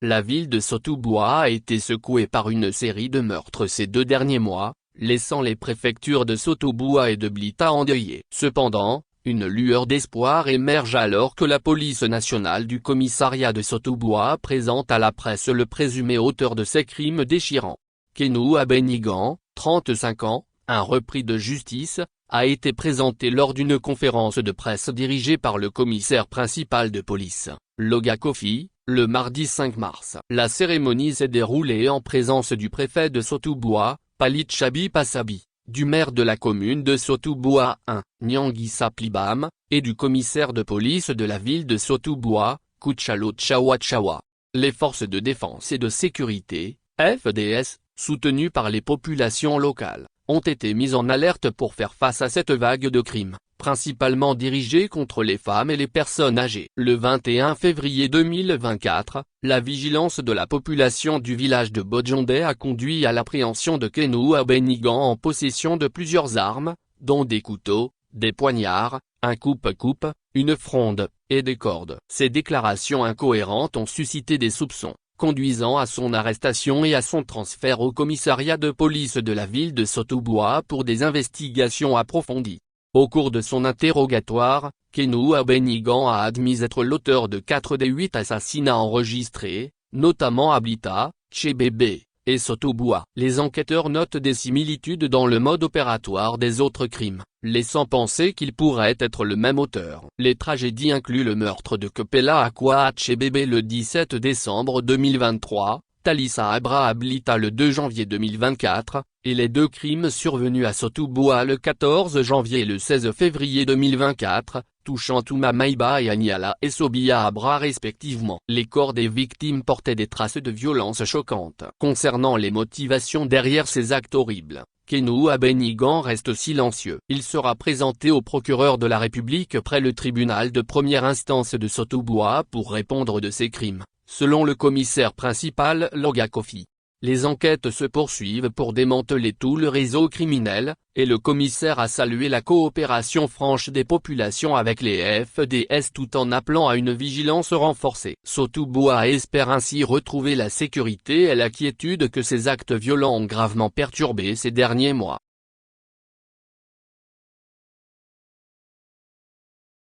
La ville de Sotoudbois a été secouée par une série de meurtres ces 2 derniers mois, laissant les préfectures de Sotoudbois et de Blita endeuillées. Cependant, une lueur d'espoir émerge alors que la police nationale du commissariat de Sotoudbois présente à la presse le présumé auteur de ces crimes déchirants. Kenou Abenigan, 35 ans, un repris de justice, a été présenté lors d'une conférence de presse dirigée par le commissaire principal de police, Loga Kofi, le mardi 5 mars. La cérémonie s'est déroulée en présence du préfet de Sotoudbois, Palit Chabi Passabi, du maire de la commune de Sotoudbois 1, Nyangisa Plibam, et du commissaire de police de la ville de Sotoudbois, Kuchalo Chawa. Les forces de défense et de sécurité, FDS, soutenues par les populations locales, ont été mises en alerte pour faire face à cette vague de crimes, principalement dirigés contre les femmes et les personnes âgées. Le 21 février 2024, la vigilance de la population du village de Bodjondé a conduit à l'appréhension de Kenou Abenigan en possession de plusieurs armes, dont des couteaux, des poignards, un coupe-coupe, une fronde, et des cordes. Ces déclarations incohérentes ont suscité des soupçons, conduisant à son arrestation et à son transfert au commissariat de police de la ville de Sotoudbois pour des investigations approfondies. Au cours de son interrogatoire, Kenou Abenigan a admis être l'auteur de 4 des 8 assassinats enregistrés, notamment à Blita, Tchébébé, et Sotoudbois. Les enquêteurs notent des similitudes dans le mode opératoire des autres crimes, laissant penser qu'il pourrait être le même auteur. Les tragédies incluent le meurtre de Kepela Akwa à Tchébébé le 17 décembre 2023, Talissa Abra à Blita le 2 janvier 2024, et les 2 crimes survenus à Sotoudbois le 14 janvier et le 16 février 2024, touchant Touma Maïba et Aniala et Sobia Abra respectivement. Les corps des victimes portaient des traces de violence choquantes. Concernant les motivations derrière ces actes horribles, Kenou Abenigan reste silencieux. Il sera présenté au procureur de la République près le tribunal de première instance de Sotoudbois pour répondre de ces crimes, selon le commissaire principal Loga Kofi. Les enquêtes se poursuivent pour démanteler tout le réseau criminel, et le commissaire a salué la coopération franche des populations avec les FDS tout en appelant à une vigilance renforcée. Sotoudbois espère ainsi retrouver la sécurité et la quiétude que ces actes violents ont gravement perturbé ces derniers mois.